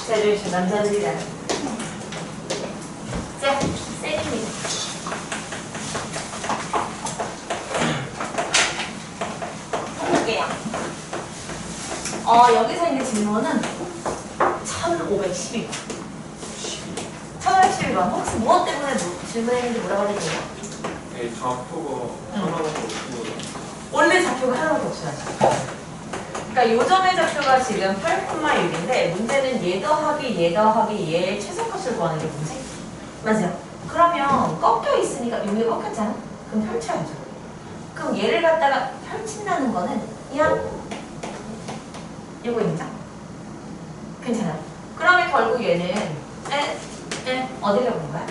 자주시 남자들이라는. 자, 쌤입니다. 볼게요. 여기서 있는 질문은 1512번. 1512번. 혹시 무엇 때문에 질문했는지 물어봐도 돼요? 네, 좌표가 하나밖에 없고. 원래 좌표가 하나밖에 없어요. 그러니까 요점의 좌표가 지금 8,6인데 문제는 얘 더하기 얘의 최소값을 구하는 게 문제? 맞아요. 그러면 꺾여 있으니까 여기 꺾였잖아? 그럼 펼쳐야죠. 그럼 얘를 갖다가 펼친다는 거는 그냥 요거입니다. 괜찮아요. 그러면 결국 얘는 어디로 본 거야?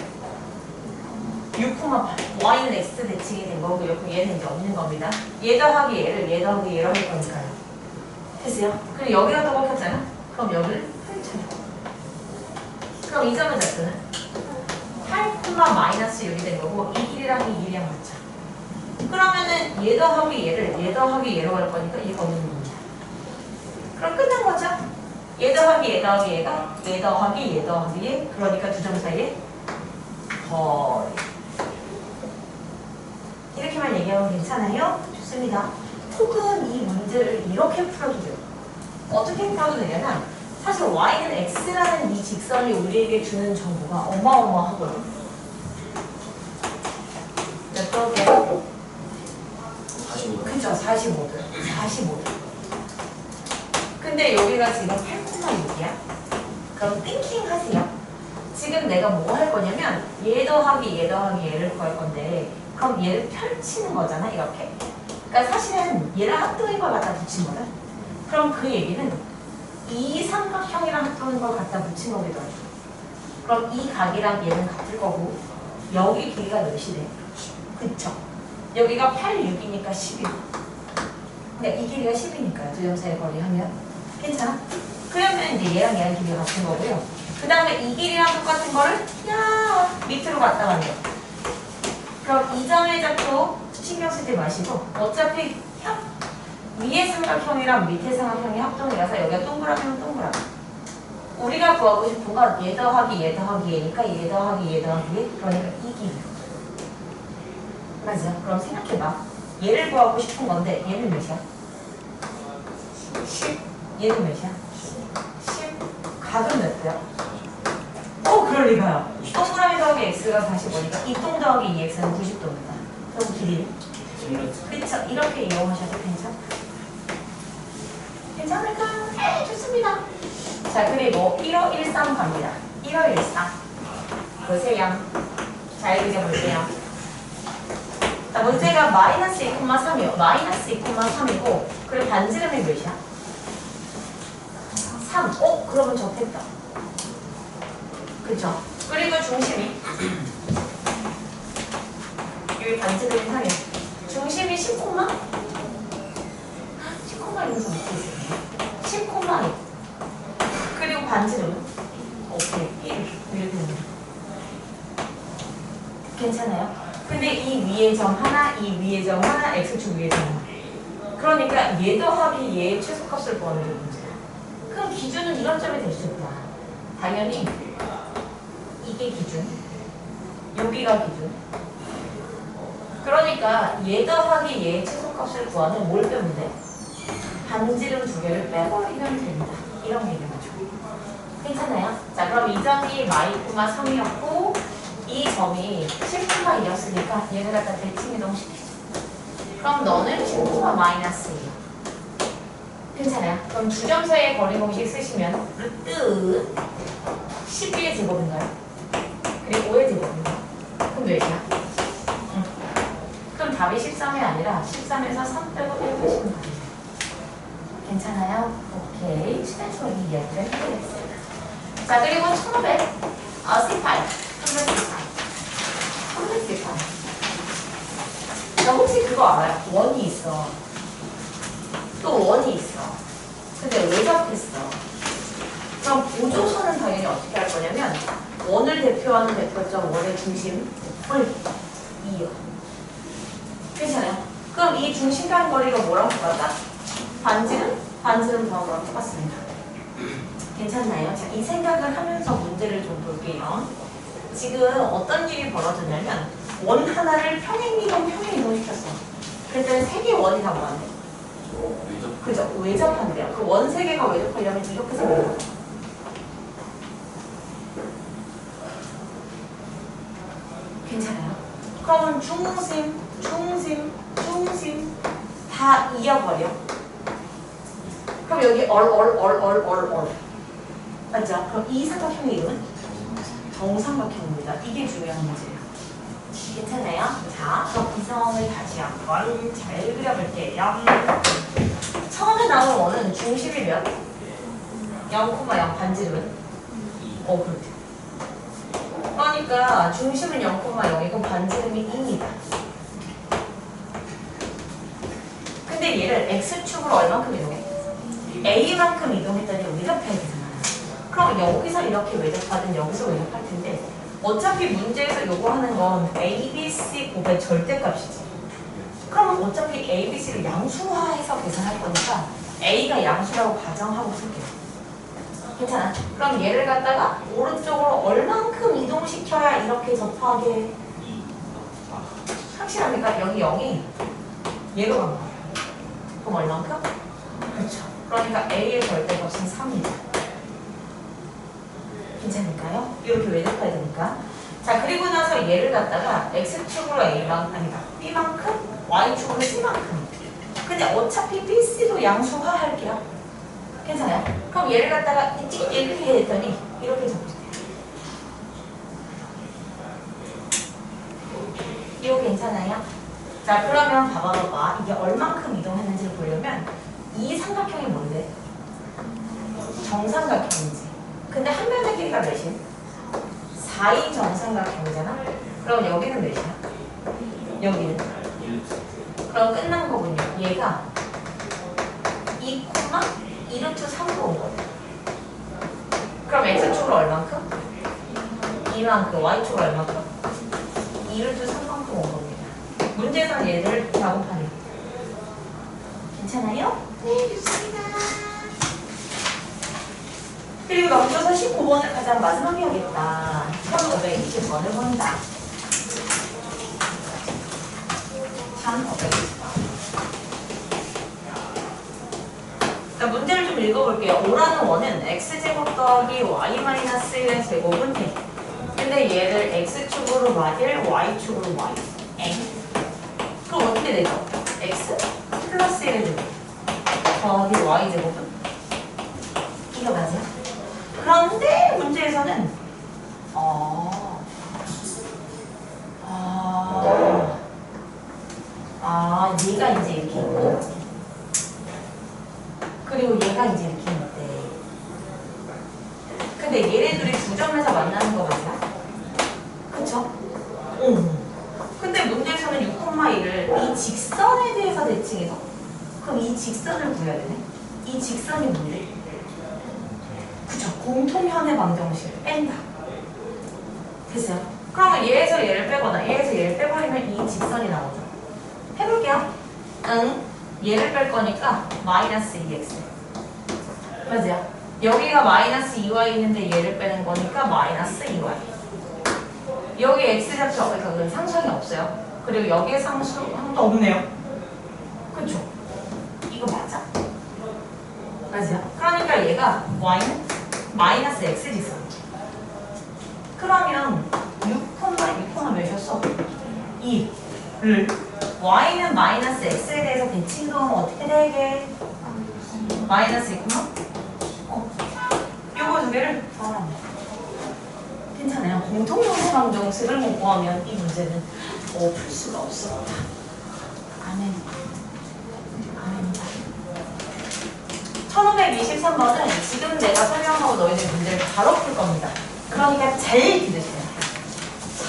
6,8 y는 x 대칭이 된 거고 얘는 이제 없는 겁니다. 얘 더하기 얘로 할 거니까요. 됐어요? 그리고 여기가 또 꺾였잖아? 그럼 여기를 펼쳐요. 그럼 이 점의 좌표는 8,-6이 된 거고 이 길이랑 이 길이랑 맞죠? 그러면은 얘 더하기 얘로 할 거니까 얘가 없는 겁니다. 그럼 끝난 거죠? 얘 더하기 얘가 얘 더하기 얘 그러니까 두 점 사이에 거리. 이렇게만 얘기하면 괜찮아요? 좋습니다. 혹은 이 문제를 이렇게 풀어도 돼요. 어떻게 풀어도 되냐면 사실 y는 x라는 이 직선이 우리에게 주는 정보가 어마어마하거든요. 몇 도게요? 45도. 그쵸, 45도. 근데 여기가 지금 8,6이야. 그럼 띵킹 하세요. 지금 내가 뭐 할 거냐면 얘 더하기 얘를 구할 건데 그럼 얘를 펼치는 거잖아, 이렇게. 그러니까 사실은 얘랑 합동인 걸 갖다 붙인 거다. 그럼 그 얘기는 이 삼각형이랑 합동인 걸 갖다 붙인 거기도 하죠. 그럼 이 각이랑 얘는 같을 거고 여기 길이가 몇이래? 그쵸? 여기가 8, 6이니까 11. 근데 이 길이가 10이니까요. 두 점 사이 거리 하면. 괜찮아? 그러면 이제 얘랑 길이가 같은 거고요. 그 다음에 이 길이랑 똑같은 거를 밑으로 갖다 만들어. 그럼 이 점의 좌표 신경 쓰지 마시고 어차피 위에 삼각형이랑 밑에 삼각형이 합동이라서 여기가 동그라미면 동그라미. 우리가 구하고 싶은 건 얘 더하기 얘니까 얘 더하기 얘 그러니까 이 길이. 맞아. 그럼 생각해봐. 얘를 구하고 싶은 건데 얘는 몇이야? 10. 얘는 몇이야? 10. 각은 몇 도야? 그럴 리가요. 동그라미 더하기 x가 45니까 이 동 더하기 이 x는 90도입니다. 그럼 길이는? 그쵸? 이렇게 이용하셔도 괜찮을까? 네, 좋습니다. 자, 그리고 1513 갑니다. 1513. 보세요. 자, 이거 이제 볼게요. 자, 문제가 마이너스 2,3이요. 마이너스 2,3이고, 그리고 반지름이 몇이야? 3. 그러면 적겠다. 그쵸? 그리고 중심이 여기 반지름이 3이야. 중심이 10, 10,1 이면서 어떻게 있어요? 10,2. 그리고 반지름은? 오케이. 1. 이렇게 됩니다. 괜찮아요? 근데 이 위에 점 하나, 이 위에 점 하나, x축 위에 점 하나. 그러니까 얘 더하기 얘의 최소값을 구하는 게 문제야. 그럼 기준은 이런 점이 될 수 있다. 당연히 이게 기준, 여기가 기준. 그러니까 얘 더하기 얘의 최소값을 구하는 뭘 빼면 돼? 반지름 두 개를 빼버리면 됩니다. 이런 얘기인 거죠. 괜찮아요? 자, 그럼 이 점이 마이,3이었고 이 점이 10,2였으니까 얘를 갖다 대칭 이동시키죠. 그럼 너는 10,-2. 괜찮아요? 그럼 두 점 사이의 거리 공식 쓰시면 루트 12의 제곱인가요? 그리고 5의 제곱인가요? 그럼 몇이야? 그럼 답이 13이 아니라 13에서 3 빼고 1 빼시면 됩니다. 괜찮아요? 오케이. 시대적으로 이 이야기를 해보겠습니다. 자, 그리고 1500 C8 318 나 혹시 그거 알아요? 원이 있어. 또 원이 있어. 근데 왜 잡혔어? 그럼 보조선은 당연히 어떻게 할 거냐면 원을 대표하는 대표점 원의 중심을 2요. 괜찮아요? 그럼 이 중심간 거리가 뭐랑 똑같다? 반지름 더하고랑 똑같습니다. 괜찮나요? 자, 이 생각을 하면서 문제를 좀 볼게요. 지금 어떤 일이 벌어졌냐면 원 하나를 평행이동 시켰어. 그랬더니 세 개의 원이 다 뭐한대? 그죠? 외접한대요. 그 원 세 개가 외접하려면 이렇게 생겨요. 괜찮아요? 그러면 중심 다 이어버려. 그럼 여기 얼 맞죠? 그럼 이 삼각형의 이름은 정삼각형입니다. 이게 중요한 문제예요. 괜찮아요? 자, 그럼 구성을 다시 한번 잘 그려볼게요. 처음에 나온 원은 중심이 몇? 0,0 반지름은? 그렇죠. 그러니까 중심은 0,0이고 반지름이 2입니다. 근데 얘를 x축으로 얼만큼 이동해? a만큼 이동했더니 외접해야 되잖아요. 그럼 여기서 이렇게 외접하든 여기서 외접할 텐데 어차피 문제에서 요구하는 건 a, b, c 곱의 절대값이지. 그러면 어차피 a, b, c를 양수화해서 계산할 거니까 a가 양수라고 가정하고 쓸게요. 괜찮아? 그럼 얘를 갖다가 오른쪽으로 얼만큼 이동시켜야 이렇게 접하게? 확실합니까? 여기 0이 얘로 간 거예요. 그럼 얼만큼? 그렇죠. 그러니까 a의 절대값은 3이다. 괜찮을까요? 이렇게 외접해야 되니까. 자, 그리고 나서 얘를 갖다가 x축으로 b만큼, y축으로 c만큼. 근데 어차피 b, c도 양수화 할게요. 괜찮아요? 그럼 얘를 갖다가 이렇게 했더니 이렇게 적어주세요. 이거 괜찮아요? 자, 그러면 봐봐. 이게 얼만큼 이동했는지를 보려면 이 삼각형이 뭔데? 정삼각형이지. 근데 한 면의 길이가 몇이야? 4인 정삼각형이잖아? 그럼 여기는 몇이야? 여기는? 그럼 끝난 거군요. 얘가 2, 2루트 3도 온 거네. 그럼 x축으로 얼만큼? 2만큼, y축으로 얼만큼? 2루트 3만큼 온 겁니다. 문제에서는 얘를 작업하는 거예요. 괜찮아요? 네, 좋습니다. 그리고 넘겨서 19번을 가장 마지막에 하겠다. 1520번을 본다. 1520번. 자, 문제를 좀 읽어볼게요. 5라는 원은 x제곱 더하기 y-1의 제곱은 돼. 근데 얘를 x축으로 y1, y축으로 y. 그럼 어떻게 되죠? x 플러스 1을 주고 더하기 y제곱은? 이거 맞아요? 그런데 문제에서는 얘가 이제 이렇게 있고 그리고 얘가 이제 이렇게 있대. 근데 얘네들이 두 점에서 만나는 거 맞아? 그쵸? 근데 문제에서는 6,1을 이 직선에 대해서 대칭해서 그럼 이 직선을 구해야 되네? 이 직선이 뭔데? 그쵸? 공통현의 방정식을 뺀다. 됐어요? 그러면 얘에서 얘를 빼거나 얘에서 얘를 빼버리면 이 직선이 나오죠. 해볼게요. 얘를 뺄 거니까 마이너스 2x. 맞아요? 여기가 마이너스 2y 있는데 얘를 빼는 거니까 마이너스 2y. 여기 x좌표, 그러니까 상수항이 없어요. 그리고 여기에 상수항도 없네요. 그쵸? 이거 맞아? 맞아요? 그러니까 얘가 y는 마이너스 x 직선. 그러면 6, 몇이었어? 2를 y는 마이너스 x에 대해서 대칭도하면 어떻게 되게? 마이너스 2, 요거 두 개를 더하랍니다. 괜찮아요. 공통연의 방정식을 못 구하면 이 문제는 풀 수가 없습니다. 아멘. 아멘입니다. 1523번은 지금 내가 설명하고 너희들 문제를 바로 풀 겁니다. 그러니까 잘 들으세요.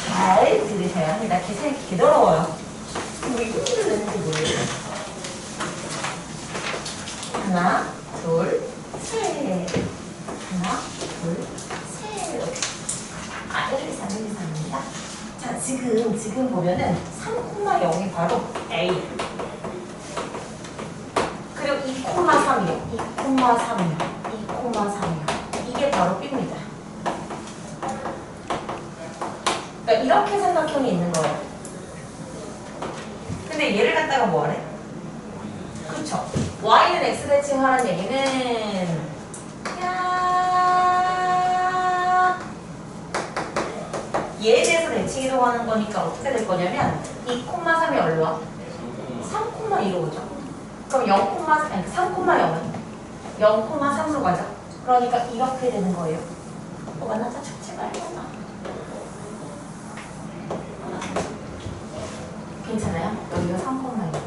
잘 들으셔야 합니다. 계산이 개더러워요. 왜 힘을 내는지 모르겠어요. 하나, 둘, 셋. 하나, 둘, 셋. 이렇게 1, 2, 3, 1, 2, 3입니다. 자, 지금 보면은 3,0이 바로 A. 그리고 2,3이요. 2,3이요. 2,3이요. 바로 B입니다. 그러니까 이렇게 삼각형이 있는 거예요. 근데 얘를 갖다가 뭐 하래? 그쵸? Y는 X 대칭하라는 얘기는 야 얘에 대해서 대칭 이동하는 거니까 어떻게 될 거냐면 2,3이 얼로 와? 3,2로 오죠. 그럼 3,0은 0,3으로 가죠. 그러니까 이렇게 되는 거예요. 뭐가 나자 죽지 말고. 괜찮아요? 여기가 3,2입니다.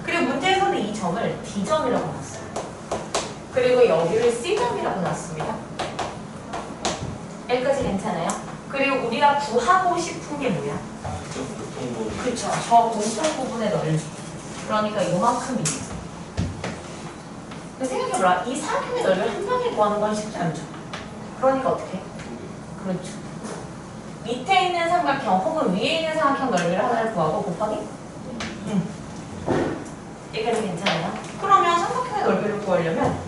그리고 문제에서는 이 점을 D점이라고 놨어요. 그리고 여기를 C점이라고 놨습니다. 여기까지 괜찮아요? 그리고 우리가 구하고 싶은 게 뭐야? 그쵸. 저 공통 부분의 넓이. 그러니까 요만큼이에요. 생각해보라. 이 사각형의 넓이를 한 방에 구하는 건 쉽지 않죠. 그러니까 어떻게? 그렇죠. 밑에 있는 삼각형 혹은 위에 있는 삼각형 넓이를 하나를 구하고 곱하기? 여기까지 괜찮아요? 그러면 삼각형의 넓이를 구하려면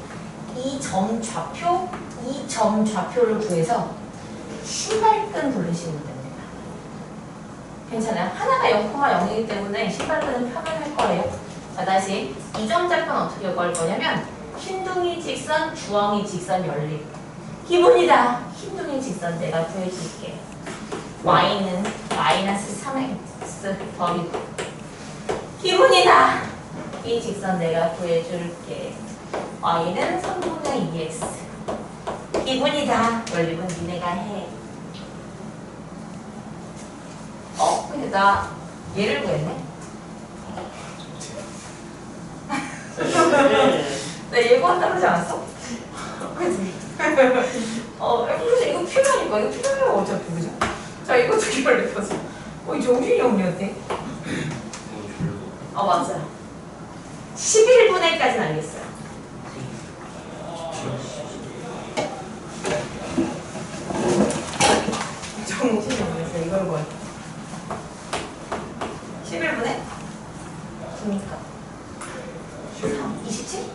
이 점 좌표를 구해서 신발끈 돌리시면 됩니다. 괜찮아요? 하나가 0,0이기 때문에 신발끈은 편안할 거예요. 자, 다시 이 점 좌표는 어떻게 구할 거냐면 흰둥이 직선, 주황이 직선 연립. 기본이다. 흰둥이 직선 내가 구해줄게. y는 마이너스 3x 더하기 기본이다. 이 직선 내가 구해줄게. y는 3분의 2x. 기본이다. 연립은 니네가 해. 근데 나 얘를 구했네. 나 얘 구한다고 하지 않았어? 그치? 그래서 이거 필요하니까 이거 필요해요 어차피 그죠? 자 이거 두 개를 냈거든. 이 정준이 형이었대. 맞아요. 11분의까지는 알겠어요. 정신이 없겠어요. 이걸 뭐야? 11분의? 뭡니까? 27?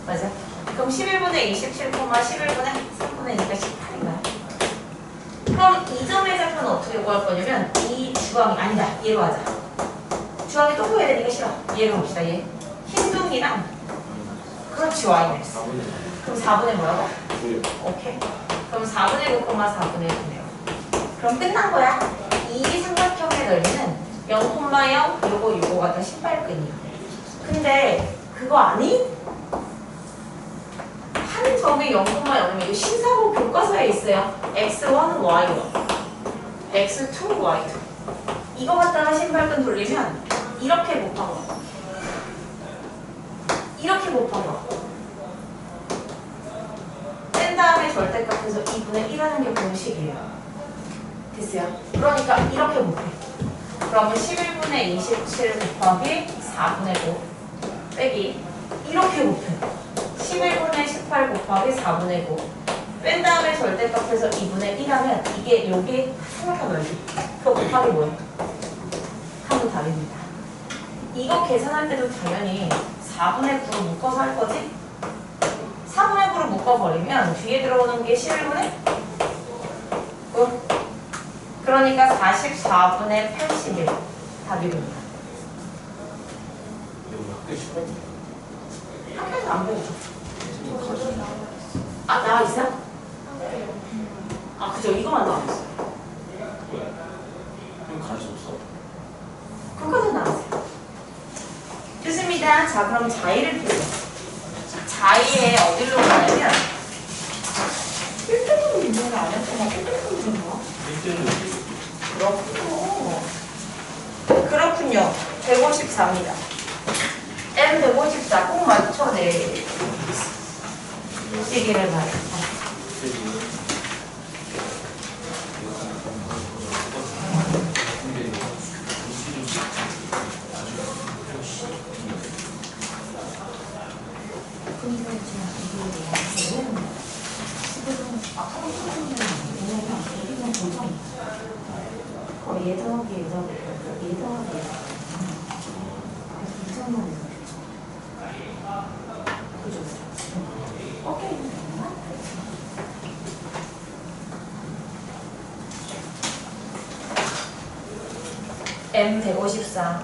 맞아. 그럼 11분의 27, 11분의 3분의 2가 18인가요? 그럼 이 점의 좌표는 어떻게 구할 거냐면 이 주황이 아니다. 얘로 하자. 주황이 또 구해야 되니까 싫어. 얘로 봅시다. 얘. 흰둥이랑 그렇지 y는 그럼 4분의 뭐라고? 오케이. 그럼 4분의 9, 4분의 9네요. 그럼 끝난 거야. 이 삼각형의 넓이는 0,0 요거가 다 신발끈이야. 근데 그거 아니? 한 점이 0,0이면 이거 신사고 교과서에 있어요. x1, y1 x2, y2 이거 갖다가 신발끈 돌리면 이렇게 곱한 거 이렇게 곱한 거 뺀 다음에 절대값에서 2분의 1하는 게 공식이에요. 됐어요? 그러니까 이렇게 곱해. 그러면 11분의 27 곱하기 4분의 9 빼기 이렇게 곱해. 11분의 18 곱하기 4분의 9 뺀 다음에 절대값에서 2분의 1 하면 이게 여기 삼각형 넓이 그거 곱하기 뭐예요? 하면 답입니다. 이거 계산할 때도 당연히 4분의 9로 묶어서 할 거지? 4분의 9로 묶어버리면 뒤에 들어오는 게 11분의 9 그러니까 44분의 81 답입니다. 학교에서 안 배우죠? 나와 있어요? 그죠. 이거만 나와 있어요. 그럼 가르쳤어? 그거는 나왔어요. 좋습니다. 자, 그럼 자의를 풀어. 자의에 어디로 가냐면 1등분 문제를 안 했구나. 1등분 문제인가? 1등분 그렇군요. 154입니다. M 154 꼭 맞춰내. 시기를 봐요. 얘 더하기 얘 더하기 얘 더하기 2천만 원. 그죠? 오케이. M 154.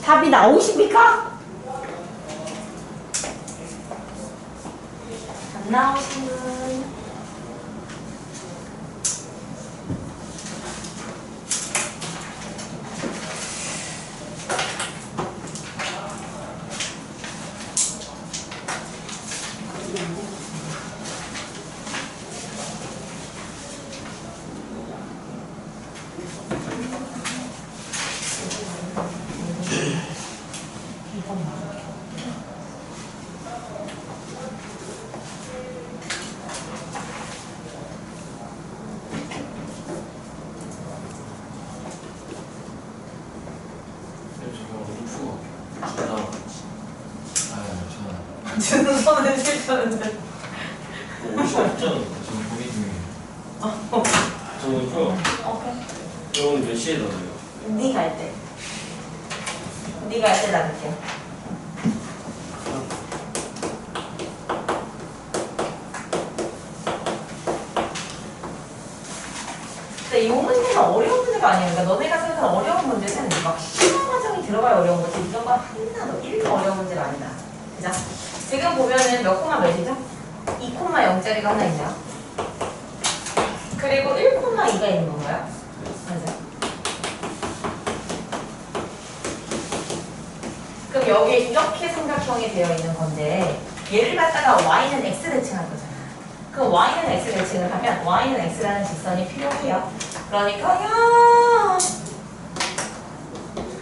답이 나오십니까? 안 나오신 분. 주는 손은 실천은 옷이 없잖아. 지금 고민 중이에요. 저는 표. 오케이. 오늘 몇 시에 나와요? 네 갈 때. 네 갈 때 나눌게요. 근데 이 문제는 어려운 문제가 아니에요. 그러니까 너네가 생각하는 어려운 문제는 막 시험 과정이 들어가야 어려운 거지. 이런 거 하나도 1도 어려운 문제가 아니다. 그죠? 지금 보면은 몇 코마 몇이죠? 2,0짜리가 하나 있나요? 그리고 1,2가 있는 건가요? 맞아요. 그럼 여기에 이렇게 삼각형이 되어 있는 건데 얘를 갖다가 y는 x 대칭할 거잖아. 그럼 y는 x 대칭을 하면 y는 x라는 직선이 필요해요. 그러니까 야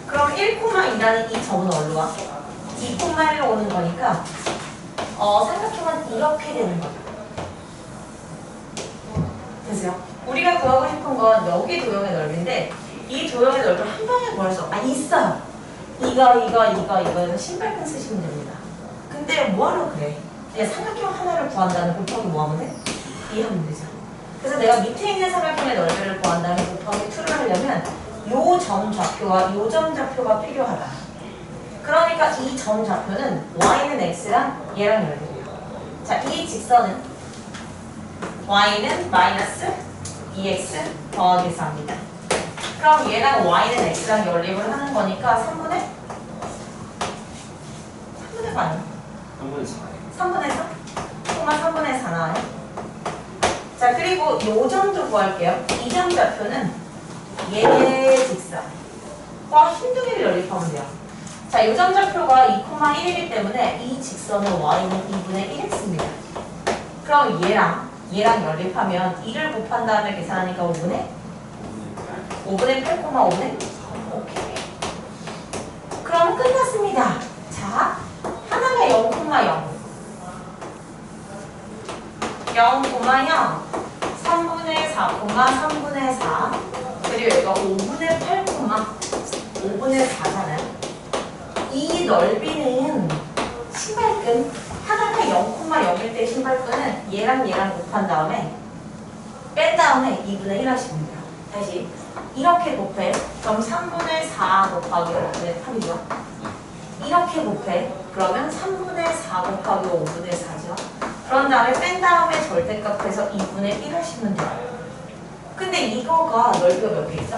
그럼 1,2라는 이 점은 어디로 가? 2,1로 오는 거니까 삼각형은 이렇게 되는 거예요. 됐어요? 우리가 구하고 싶은 건 여기 도형의 넓이인데 이 도형의 넓이를 한 방에 구할 수 있어요. 이거 신발끈 쓰시면 됩니다. 근데 뭐하러 그래? 내가 삼각형 하나를 구한다는 곱하기 뭐 하면 돼? 2 하면 되죠. 그래서 내가 밑에 있는 삼각형의 넓이를 구한 다음에 곱하기 2를 하려면 요 점 좌표와 요 점 좌표가 필요하다. 그러니까 이 점 좌표는 y는 x랑 얘랑 연결해요. 자, 이 직선은 y는 마이너스 2x 더하기 4입니다. 그럼 얘랑 y는 x랑 연립을 하는 거니까 3분의 3분의 4 아니에요? 3분의 4. 3분의 4? 콤마 3분의 4 나와요. 자, 그리고 요 점도 구할게요. 이 점 좌표는 얘 직선과 흰 두 개를 연립하면 돼요. 자, 요 점 좌표가 2,1이기 때문에 이 직선은 y는 2분의 1x입니다. 그럼 얘랑 연립하면 2를 곱한 다음에 계산하니까 5분의 8, 5분의 오케이. 그럼 끝났습니다. 자, 하나가 0,0 0,0 3분의 4, 3분의 4 그리고 여기가 5분의 8, 5분의 4잖아요. 이 넓이는 신발끈 하나가 0,0일 때 신발끈은 얘랑 곱한 다음에 뺀 다음에 2분의 1 하시면 돼요. 다시 이렇게 곱해. 그럼 3분의 4 곱하기 5분의 8이죠. 이렇게 곱해. 그러면 3분의 4 곱하기 5분의 4죠. 그런 다음에 뺀 다음에 절대값에서 2분의 1을 씹으면 돼요. 근데 이거가 넓이가 몇 개 있어?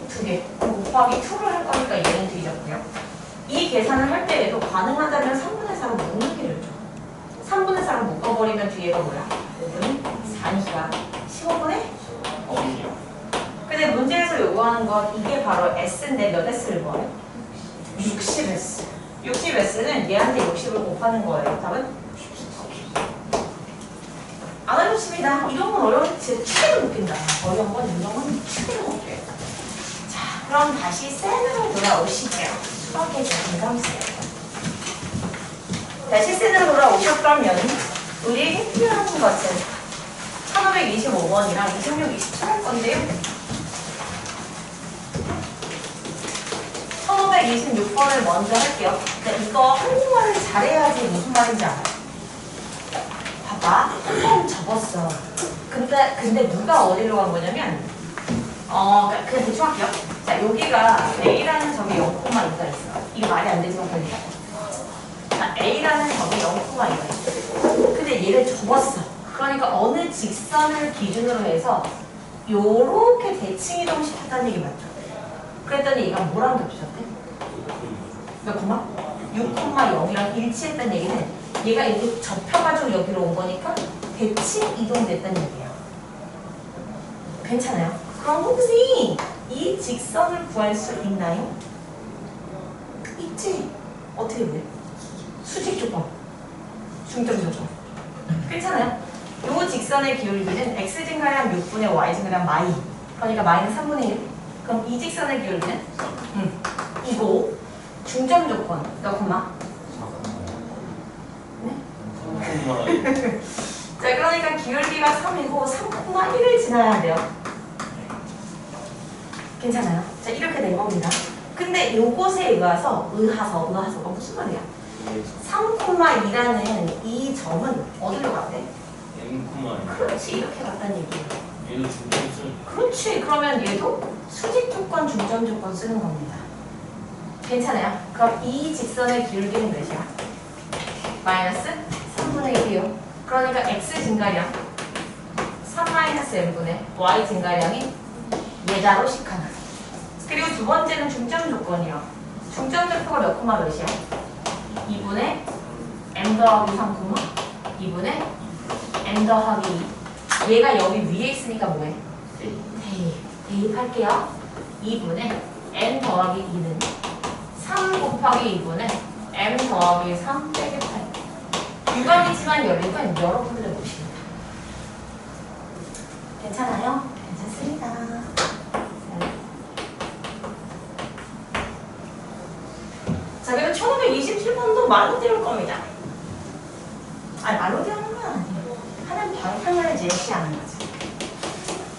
2개. 곱하기 2를 할 거니까 얘는 뒤졌고요. 이 계산을 할 때에도 가능하다면 3분의 4로 묶는 게 좋죠. 3분의 4로 묶어버리면 뒤에가 뭐야? 5분의 4니까 15분의 5이요. 근데 문제에서 요구하는 건 이게 바로 S인데 몇 S를 구해요? 60S. 60S는 얘한테 60을 곱하는 거예요. 답은? 안 어렵습니다. 이런 건 어려운데 진짜 최대로 웃긴다. 어려운 건 이런 건 최대로 웃겨요. 자, 그럼 다시 센으로 돌아오시죠. 수학의 정감세. 다시 센으로 돌아오셨다면 우리에게 필요한 것은 1525번이랑 26, 27 할 건데요. 1526번을 먼저 할게요. 이거 한국말을 잘해야지 무슨 말인지 알아요. 봐봐, 한 번 접었어. 근데 누가 어디로 간 거냐면, 그냥 대충 할게요. 자, 여기가 A라는 점이 0,2가 있어. 이게 말이 안 되지만 그냥. 자, A라는 점이 0,2가 있어. 근데 얘를 접었어. 그러니까 어느 직선을 기준으로 해서 요렇게 대칭 이동시켰다는 얘기 맞죠? 그랬더니 얘가 뭐랑 겹쳤대? 몇 콤마? 6,0이랑 일치했다는 얘기는 얘가 이렇게 접혀가지고 여기로 온 거니까 대칭 이동됐다는 얘기예요. 괜찮아요? 그럼 혹시 이 직선을 구할 수 있나요? 있지. 어떻게 돼? 수직 조건. 중점 조건. 괜찮아요? 요 직선의 기울기는 x 증가량 6분의 y 증가량 마이. 그러니까 마이너스 3분의 1. 그럼 이 직선의 기울기는? 이거 중점 조건. 몇 콤마? 네? 자, 그러니까 기울기가 3이고 3,1을 지나야 돼요. 괜찮아요? 자, 이렇게 된 겁니다. 근데 요것에 의해서가 무슨 말이야? 3,2라는 이 점은 어디로 갔대? 그렇지, 이렇게 갔다는 얘기예요. 얘도 중점수. 그렇지, 그러면 얘도 수직 조건, 중점 조건 쓰는 겁니다. 괜찮아요? 그럼 이 직선의 기울기는 몇이야? 마이너스 3분의 1이요. 그러니까 x 증가량 3-n분의 y 증가량이 예자로 식하나. 그리고 두 번째는 중점 조건이요. 중점 좌표가 몇 콤마 몇이야? 2분의 m 더하기 3 콤마 2분의 m 더하기 2. 얘가 여기 위에 있으니까 뭐해? 대입할게요. 2분의 m 더하기 2는 3 곱하기 2분의 m 더하기 3 빼기 8. 유감이지만 열리건 여러분들의 몫입니다. 괜찮아요? 괜찮습니다. 자, 그리고 1527번도 말로 때울 겁니다. 아니, 말로 때우는 건 아니에요. 하는 방향을 제시하는 거지.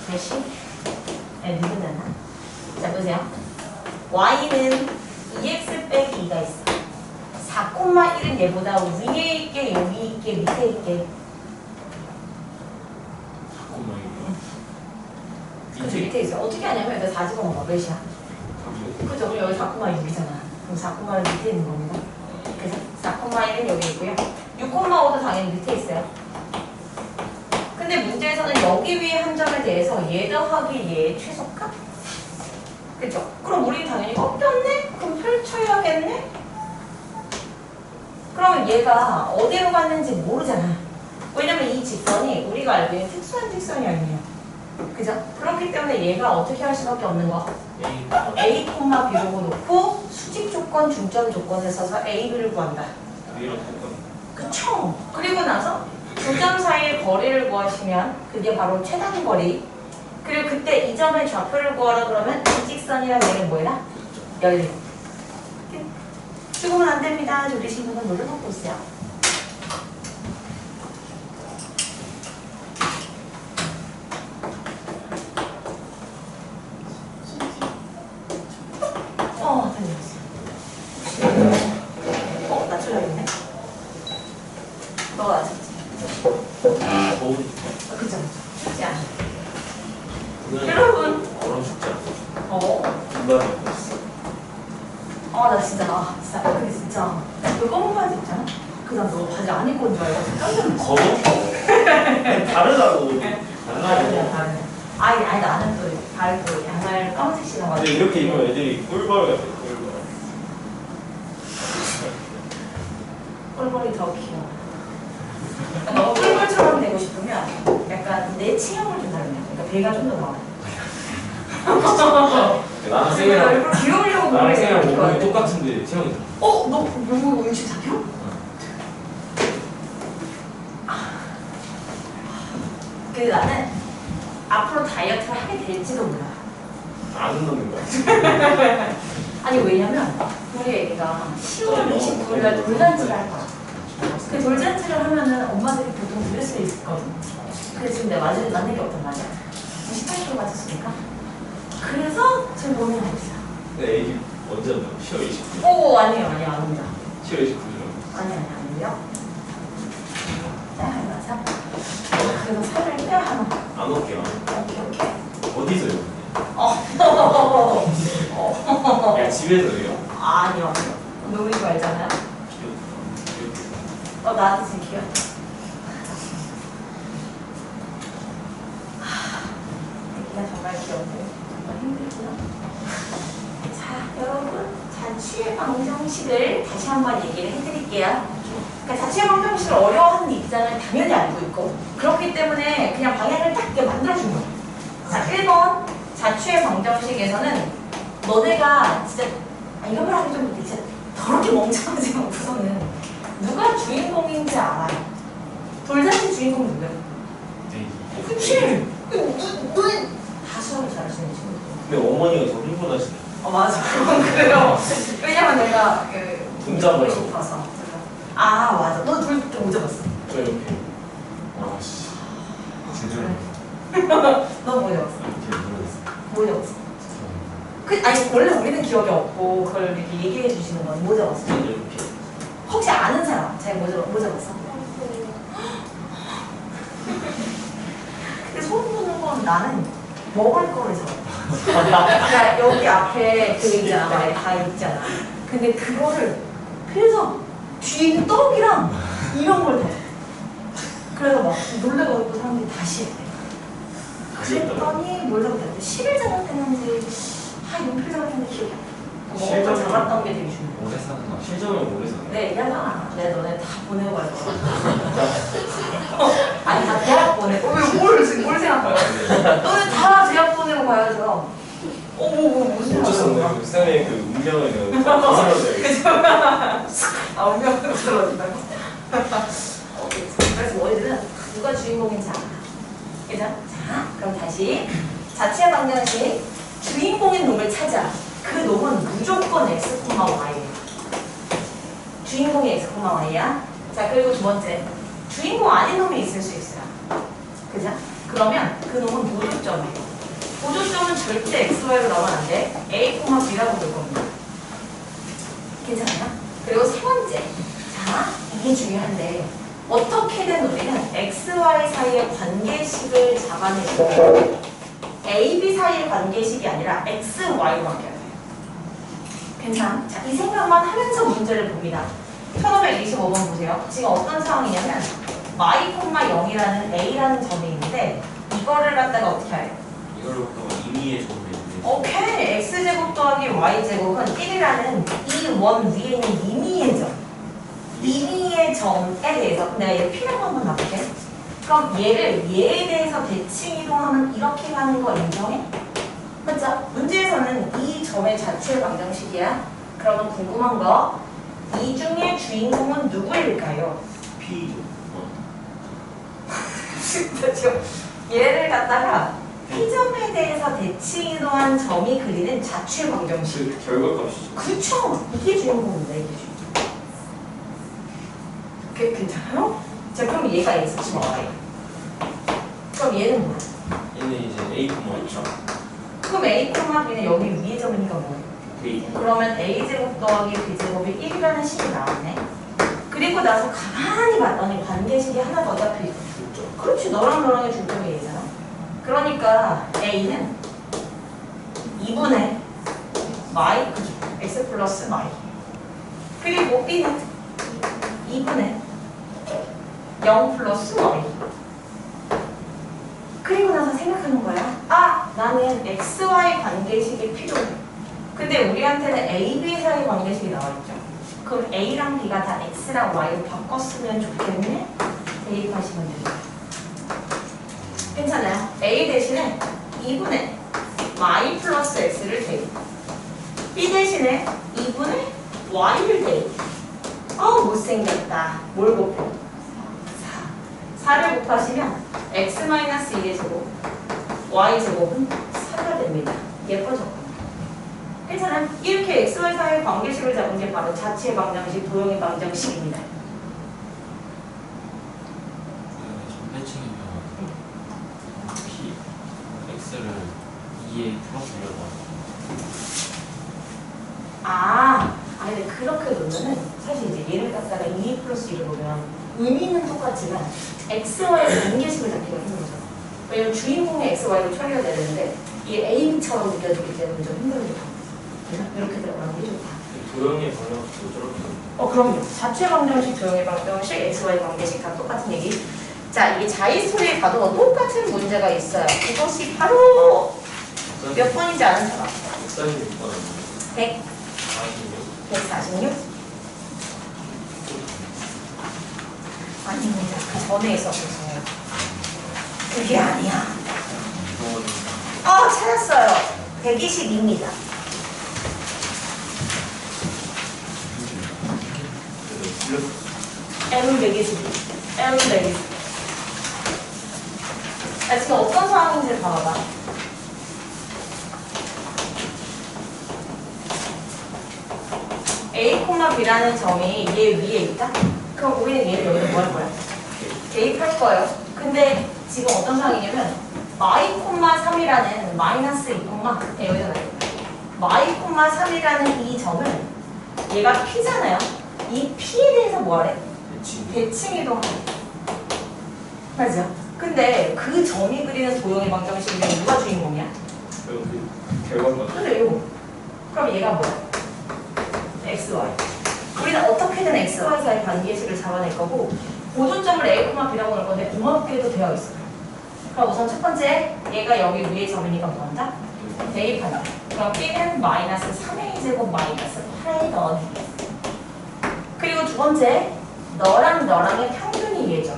제시? 네, 누구나. 자, 보세요. y는 2x 빼기 2가 있어. 4,1은 얘보다 위에 있게, 여기 있게, 밑에 있게. 4,1. 그쵸, 밑에 있어. 어떻게 하냐면 여기다 4 집어먹어. 몇이야? 그죠? 그럼 여기 4,6이잖아. 그럼 4,1은 밑에 있는 겁니다. 그래서 4,1은 여기 있고요. 6,5도 당연히 밑에 있어요. 근데 문제에서는 여기 위에 한 점에 대해서 얘 더하기 얘의 최소값? 그죠? 그럼 우리 당연히 꺾였네? 그럼 펼쳐야겠네? 그러면 얘가 어디로 갔는지 모르잖아. 왜냐면 이 직선이 우리가 알고 있는 특수한 직선이 아니에요. 그죠? 그렇기 때문에 얘가 어떻게 할 수밖에 없는 거? A, B로 놓고 수직 조건, 중점 조건을 써서 A, B를 구한다. 그쵸? 그리고 나서 중점 사이의 거리를 구하시면 그게 바로 최단 거리. 그리고 그때 이 점의 좌표를 구하라 그러면 이 직선이랑 얘는 뭐야? 열림. 죽으면 안 됩니다. 우리 분은 눌러놓고 있어요. 다녀오세요. 나 졸려있네. 너가 아셨지? 그쵸? 쉽지 않아. 여러분. 얼어 죽지 않아. 반바지 입고 있어. 나 진짜 근데 진짜 너 검은 바지 입잖아? 그다음 너 바지 안 입고 온 줄 알고 깜짝 놀랐어. 검은? 다르다고. 달라고. 다르네. 아니 나는 또 발도 양말 까만색 신어가지고. 근데 이렇게 입으면 애들이 꿀벌 같아, 꿀벌. 꿀벌이 더 귀여워. 너가 꿀벌처럼 되고 싶으면 약간 내 체형을 좀 닮으면 그러니까 배가 좀 더 나와. 나랑 생이랑 일부러 귀여우려고 나랑 생이랑 그래. 몸이 똑같은데 체형이 다르. 너 영어 음식 잡혀? 근데 나는 앞으로 다이어트를 하게 될지도 몰라. 안 넣는 거야. 아니 왜냐면 우리 애기가 10월 29일날 돌잔치를 할 거야. 그 돌잔치를 하면은 엄마들이 보통 드레스를 입거든. 근데 지금 내가 맞는 게 없단 말이야. 28kg 맞았으니까. 그래서 지금 고민하고 있어. 근데 애기 언제 넣어? 10월 29일. 아니에요 안 옵니다. 10월 29일. 아니 아니요. 맞아. 그래서 살을 빼야 하나. 안 올게요. 오케이. 어디서 요? 어. 야, 집에서요? 아니요. 노는 거 알잖아요. 나한테 지금 귀여워. 애기가 정말 귀엽고 정말 힘들구나. 자, 여러분 자취의 방정식을 다시 한번 얘기를 해드릴게요. 그러니까 자취의 방정식을 어려워하는 입장을 당연히 알고 있고 그렇기 때문에 그냥 방향을 딱 이렇게 만들어준 거예요. 자, 1번 자취의 방정식에서는 너네가 진짜 이런 말 하기 좀 그런데 진짜 더럽게 멍청하지 않고서는 누가 주인공인지 알아요. 돌잔치 주인공 누구야? 그치? 너네 다 수학을 잘하시는 친구들. 근데 어머니가 더 흥분하시네. 맞아. 그건 그래요. 왜냐면 내가 분장을 보고 하고. 싶어서. 맞아. 너 돌 못 잡았어. 저 이렇게. 아씨 제대로 너 뭐 잡았어? 이렇게 모르겠어. 뭐 잡았어? 아니 원래 우리는 기억이 없고 그걸 이렇게 얘기해 주시는 건 뭐 잡았어? 저는 이렇게. 혹시 아는 사람? 잘 뭐 잡았어? 근데 소름 돋는 건 나는 먹을 거를 잡았어. 그러니까 여기 앞에 그 있잖아, 다 있잖아. 근데 그거를 그래서 뒤에 있는 떡이랑 이런 걸 더. 그래서 막 놀래가지고 사람들이 다시 했대. 그랬더니 뭘 잡았대? 실을 잡았다는지 연필 잡았다는지 기억이 안 나. 먹을 걸 잡았던 게 되게 중요해. 오래 사는 거. 실점을 오래 사네. 네, 얘기하잖아. 내가 너네 다 보내고 갈 거야. 아니, 다 대학 보내고. 뭘 생각해? 너네 다 대학 보내고 가야죠. 무슨 어쩔 수 말이야? 없네. 쌤의 그 운명을 거슬러줘야겠어. 운명으로 들어진다고? 그래서 너희들은 누가 주인공인지 알아. 그죠? 자, 그럼 다시. 자취의 방정식. 주인공인 놈을 찾아. 그 놈은 무조건 x, y예요. 주인공이 x, y야. 자, 그리고 두 번째. 주인공 아닌 놈이 있을 수 있어요. 그죠? 그러면 그 놈은 보조점이에요. 보조점은 절대 x, y로 나오면 안 돼. a, b라고 볼 겁니다. 괜찮아요? 그리고 세 번째. 자, 이게 중요한데 어떻게든 우리는 x, y 사이의 관계식을 잡아낼 때 a, b 사이의 관계식이 아니라 x, y로 바뀌어야 돼요. 괜찮아? 자, 이 생각만 하면서 문제를 봅니다. 1525번 보세요. 지금 어떤 상황이냐면 y, 0이라는 a라는 점이 있는데 이거를 갖다가 어떻게 해요? 이걸로 또 임의의 조합이 있네. 오케이. x제곱 더하기 y제곱은 1이라는 이 원 위에 있는 임의의 점. 임의의 점에 대해서 내가 얘를 P라고 한번 놔볼게. 그럼 얘에 대해서 대칭 이동하면 이렇게 가는 거 인정해? 그렇죠? 문제에서는 이 점의 자취의 방정식이야. 그러면 궁금한 거, 이 중에 주인공은 누구일까요? P. 지금 얘를 갖다가 P점에 대해서 대칭 이동한 점이 그리는 자취의 방정식. 결과값이죠. 그쵸? 이게 주인공입니다. 이게 주인공. 괜찮아요? 자, 그럼 얘가 X, Y. 그럼 얘는 뭐야? 얘는 이제 A, 있죠. 그럼 A, B는 여기 위에 점이니까 뭐예요? A. 그러면 A제곱 더하기 B제곱이 1이라는 식이 나왔네. 그리고 나서 가만히 봤더니 관계식이 하나 더 잡혀있어. 그렇지, 너랑 너랑의 중점이 얘잖아. 그러니까 A는 2분의 y 그죠? x 플러스 y. 그리고 b는 2분의 0 플러스 y. 그리고 나서 생각하는 거야. 아, 나는 xy 관계식이 필요해. 근데 우리한테는 a, b 사이 관계식이 나와있죠. 그럼 a랑 b가 다 x랑 y로 바꿨으면 좋겠네? 대입하시면 됩니다. 괜찮아요? a 대신에 2분의 y 플러스 x를 대입. b 대신에 2분의 y를 대입. 못생겼다. 뭘 곱해? 4. 4를 곱하시면 x-2의 제곱, y제곱은 4가 됩니다. 예뻐졌군요. 괜찮아요? 이렇게 xy 사이의 관계식을 잡은 게 바로 자치의 방정식, 도형의 방정식입니다. 전대칭이면 P X를 2에 풀어주려고 근데 그렇게 놓으면은 사실 이제 얘를 갖다가 2 플러스 1을 보면 의미는 똑같지만 xy의 관계식을 잡기가 힘든 거죠. 왜냐면 주인공의 xy를 처리해야 되는데 이게 a처럼 느껴지기 때문에 좀 힘들죠. 이렇게 들어가는 게 좋다. 도형의 방정식도 저렇게. 그럼요. 자체 방정식, 도형의 방정식, xy 관계식 다 똑같은 얘기. 자, 이게 자의소리에 가도 똑같은 문제가 있어요. 그것이 바로 몇 번인지 아는 사람? 146번. 146? 아닙니다. 그 전에 있었어요. 그게 아니야. 찾았어요. 122입니다. M 122. M 122. 지금 어떤 상황인지 봐봐. A, B라는 점이 얘 위에 있다? 그럼 우리는 얘를 여기다 뭐 할 거야? 대입할 거예요. 근데 지금 어떤 상황이냐면 y,3이라는 마이너스 2, 여기다 놔야겠다. y,3이라는 이 점은 얘가 P잖아요. 이 P에 대해서 뭐 하래? 대칭 이동하래. 맞죠? 근데 그 점이 그리는 도형의 방정식인데 누가 주인공이야? 결과가. 근데 이거 그럼 얘가 뭐야? xy. 우리는 어떻게든 xy 사이 관계식을 잡아낼 거고 고조점을 a, b라고 할 건데 고맙게도 되어 있어요. 그럼 우선 첫 번째 얘가 여기 위에 점이니까 뭐한다? 대입한다. 그럼 b는 마이너스 3a 제곱 마이너스 8에 넣어주기. 그리고 두 번째 너랑 너랑의 평균이 얘죠.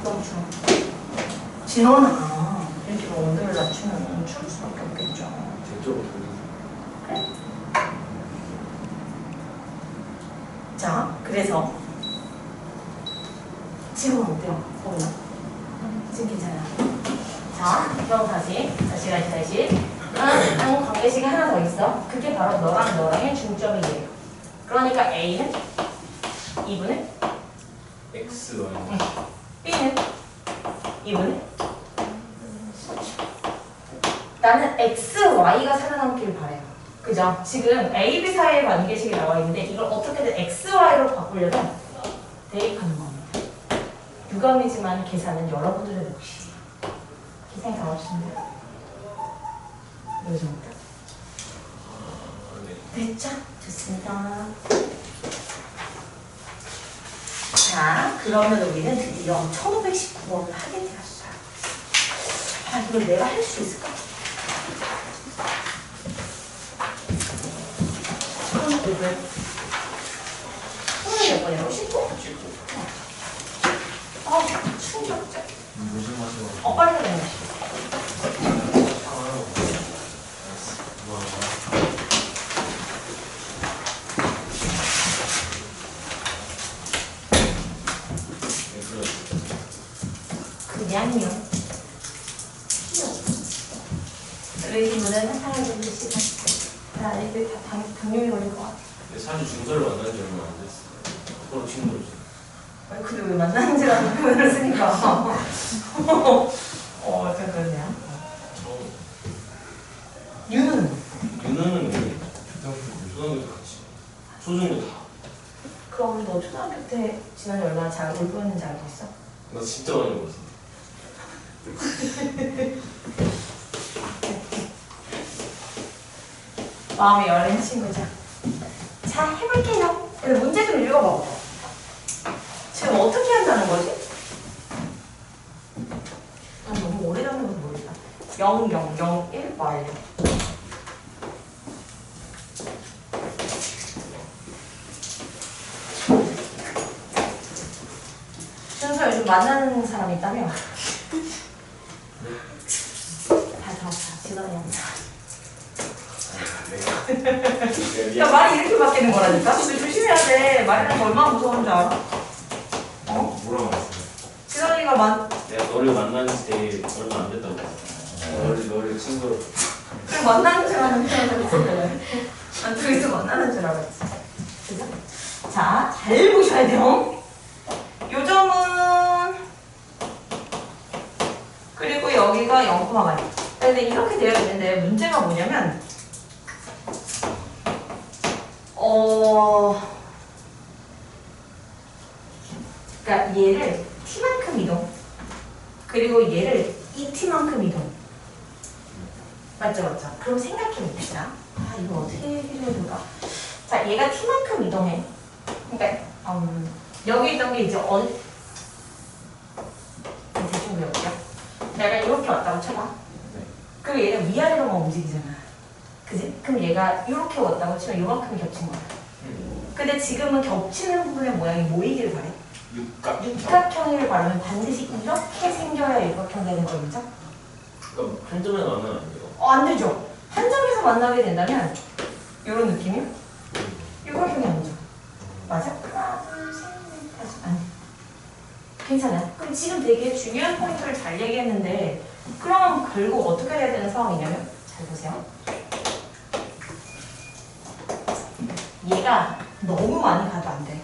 너무 추워. 진원아 이렇게 온도를 낮추면 추울 수밖에 없겠죠. 저쪽으로 그래? 자, 그래서 지금 어때요? 보면 지금 괜찮아요. 자, 그럼 다시 관계식이 하나 더 있어. 그게 바로 너랑 너랑의 중점이에요. 그러니까 A는 2분의 X, Y. B는 2분의 나는 X, Y가 살아남길 바래요. 그죠? 지금 A, B 사이의 관계식이 나와 있는데 이걸 어떻게든 X, Y로 바꾸려면 대입하는 겁니다. 유감이지만 계산은 여러분들의 몫이에요. 기생이 다 없습니다. 이 정도? 됐죠? 좋습니다. 자, 그러면 우리는 드디어 1519번을 하게 되었어요. 이걸 내가 할 수 있을까? 왜? 몇 번이라고? 19? 충격적. 무슨 맛이야? 빨리 해야 그냥요. 레이디 문화는 사랑해 주시고. 자, 애들 다 당뇨에 걸릴 것 같아. 사실 준서를 만난 지 얼마 안 됐어요. 서로 친구로지. 근데 왜 만나는 지라는 표현을 쓰니까. 좀 그러네요. 처음. 유는? 유나는 왜? 초등학교 때 같이. 초중고 다. 그럼 너 초등학교 때 지난해 얼마나 잘 울보였는지 알고 있어? 나 진짜 많이 먹었어. 마음이 열린 친구죠. 자, 해볼게요. 근데 문제 좀 읽어봐. 지금 어떻게 한다는 거지? 너무 오래 잡는 건 모르겠다. 0, 0, 0, 1 완료. 준서 요즘 만나는 사람 있다며? 다 들었어. 지도는 야, 말이 이렇게 바뀌는 거라니까? 근데 조심해야 돼. 말이라는 거 얼마나 무서운 줄 알아? 어? 뭐라고 했어요? 지도이가 내가 너를 만난 지 얼마 안 됐다고 했어. 너를 친구로. 그냥 만나는 줄 알았는데. 난 둘이서 만나는 줄 알았지. 그죠? 자, 잘 보셔야 돼요. 요점은 그리고 여기가 0,8. 근데 이렇게 되어 있는데 문제가 뭐냐면 그러니까 얘를 t만큼 이동 그리고 얘를 이 t만큼 이동 맞죠 맞죠? 그럼 생각해 봅시다. 아 이거 어떻게 해줘야 될까? 자 얘가 t만큼 이동해. 그러니까 여기 있던 게 이제 대충 배울게요. 내가 이렇게 왔다고 쳐봐. 그럼 얘가 위아래로만 움직이잖아. 그지? 그럼 얘가 이렇게 왔다고 치면 이만큼 겹친 거야. 근데 지금은 겹치는 부분의 모양이 뭐이길 바래? 육각형을 바르면 반드시 이렇게 생겨야 육각형 되는 거죠? 그럼 한 점에 만나면 안 돼요? 안 되죠. 한 점에서 만나게 된다면 이런 느낌이요? 육각형이 아니죠. 맞아? 하나, 둘, 셋, 넷, 다섯. 안 돼. 괜찮아요. 그럼 지금 되게 중요한 포인트를 잘 얘기했는데 그럼 결국 어떻게 해야 되는 상황이냐면 잘 보세요. 얘가 너무 많이 가도 안 돼.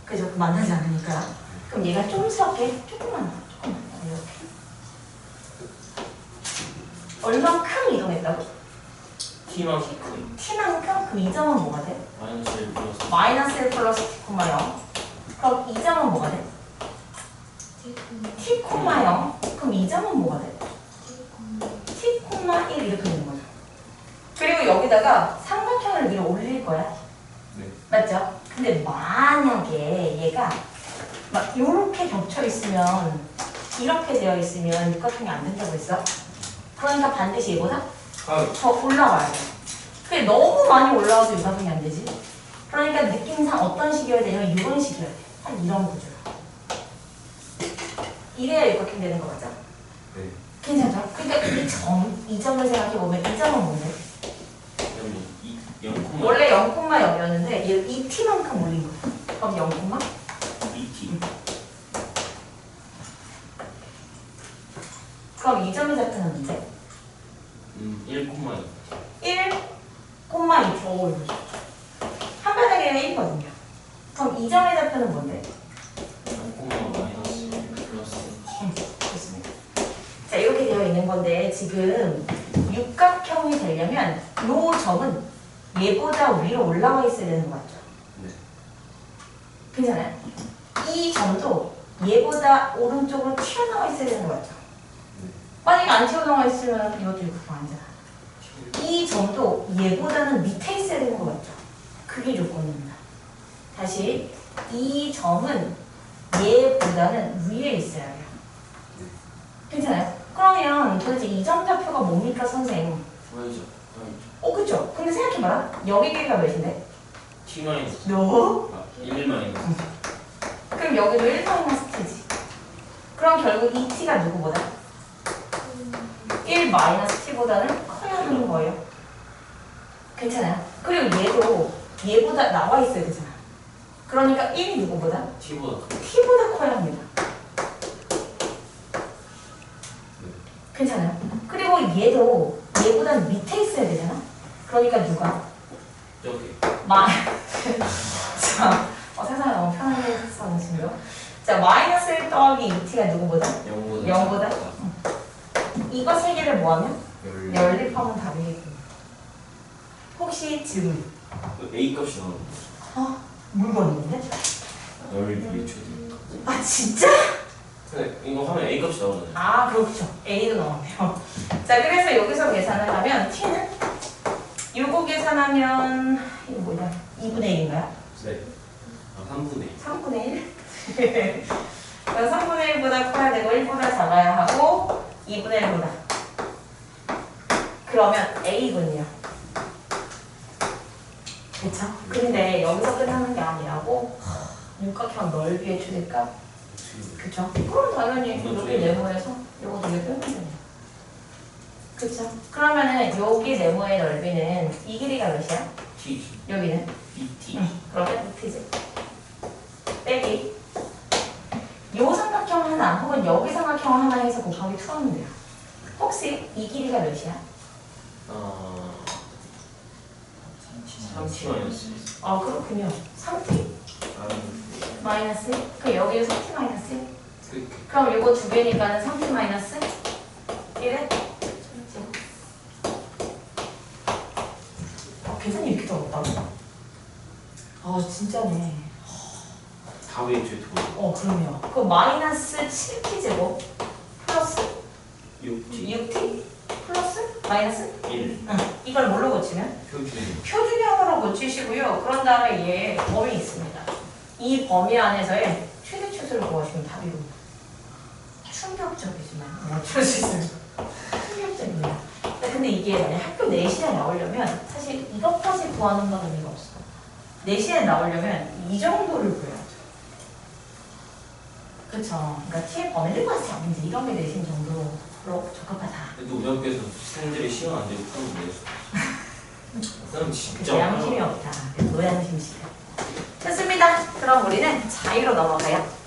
그죠? 만나지 않으니까. 그럼 얘가 쫌스럽게 조금만 더, 이렇게. 얼만큼 이동했다고? T만큼 t만큼? 그럼 이 점은 뭐가 돼? 마이너스 1 플러스 마이너스 1 플러스 t, 0. 그럼 이 점은 뭐가 돼? t, 0. 그럼 이 점은 뭐가 돼? t, 1 이렇게 되는 거죠. 그리고 여기다가 삼각형을 위로 올릴 거야. 네. 맞죠? 근데 만약에 얘가 막 이렇게 겹쳐 있으면 이렇게 되어 있으면 육각형이 안 된다고 했어. 그러니까 반드시 얘보다 더 올라가야 돼. 그게 너무 많이 올라와서 육각형이 안 되지. 그러니까 느낌상 어떤 식이어야 되냐면 이런 식이어야 돼. 한 이런 구조로. 이래야 육각형 되는 거 맞죠? 네. 괜찮죠? 그러니까 이 점을 생각해보면 이 점은 뭔데? 0, 원래 0,0이었는데 얘 2t만큼 올린 거야. 그럼 0, 2T 그럼 이 점의 좌표는 문제? 1,2 1,2. 한 바닥에 1이거든요. 그럼 이 점의 좌표는 뭔데? 0, 마이너스 1 플러스 좋습니다. 자 이렇게 되어 있는 건데 지금 육각형이 되려면 이 점은 얘보다 위로 올라와 있어야 되는 거 맞죠? 네. 괜찮아요? 이 점도 얘보다 오른쪽으로 튀어나와 있어야 되는 거 맞죠? 네. 만약에 안 튀어나와 있으면 이것도 육각형 아니잖아. 이 점도 얘보다는 밑에 있어야 되는 거 맞죠? 그게 조건입니다. 다시 이 점은 얘보다는 위에 있어야 해요. 괜찮아요? 그러면 도대체 이 점 좌표가 뭡니까 선생? 보여줘 그쵸? 근데 생각해봐라. 여기 길이가 몇인데? T 마이너스 너? 1 마이너스 그럼 여기도 1 마이너스 t지. 그럼 결국 이 t가 누구보다? 1 마이너스 t보다는 커야 하는 거예요. 괜찮아요? 그리고 얘도 얘보다 나와 있어야 되잖아. 그러니까 1이 누구보다? T보다 t보다 커야 합니다. 괜찮아요? 그리고 얘도 얘보다 밑에 있어야 되잖아. 그러니까 누가? 저기 자, 세상에 너무 편하게 했었는데요. 자, 마이너스 1 더하기 2t가 누구보다? 0보다? 이거 세 개를 뭐하면? 연립하면 답이겠군요. 혹시 질문? A 값이 나오는 물건 있는데? 열비 초등 아, 진짜? 근데 이거 하면 A 값이 나오잖아요. 아, 그렇죠. A도 나오네요. 자, 그래서 여기서 계산을 하면 t는 요거 계산하면 이거 뭐냐? 2분의 1인가요? 네. 아, 3분의 3분의 1? 그럼 3분의 1보다 커야 되고 1보다 작아야 하고 2분의 1보다. 그러면 A군요. 그쵸? 근데 여기서 끝나는 게 아니라고 육각형 넓이의 최대값. 그쵸? 그럼 당연히 여기 네모에서 요거 되게 빼면 돼요. 그쵸? 그러면은 여기 네모의 넓이는 이 길이가 몇이야? T. 여기는? BT. 그러면 T지. 빼기. 요 삼각형 하나 혹은 여기 삼각형 하나 해서 곱하기 2 하면 돼요. 혹시 이 길이가 몇이야? 3T 마이너스. 그렇군요. 3T 마이너스 1? 그 여기에 3T 마이너스 1? 그럼 요거 두 개니까는 3T 마이너스 1에? 계산이 이렇게 어렵다고? 진짜네. 다 외워줘야 돼. 그럼요. 그 마이너스 7T 제곱 플러스 6T. 6T 플러스 마이너스 1. 이걸 뭘로 고치면? 표준. 표준형으로 고치시고요. 그런 다음에 얘 범위 있습니다. 이 범위 안에서의 최대 추수를 구하시면 답이군요. 충격적이지만 어쩔 수 있어요. 충격적입니다. 근데 이게 만약 학교 내신에 나오려면 사실 이것까지 구하는 건 의미가 없어요. 내신에 나오려면 이 정도를 구해야죠. 그쵸? 그러니까 T의 범위를 구하지 않는지 이런 게 내신 정도로 적합하다. 근데 우리 학교에서 학생들이 시간 안 되고 하는데 사람 진짜 그 양심이 없다. 노양심식. 좋습니다. 그럼 우리는 자유로 넘어가요.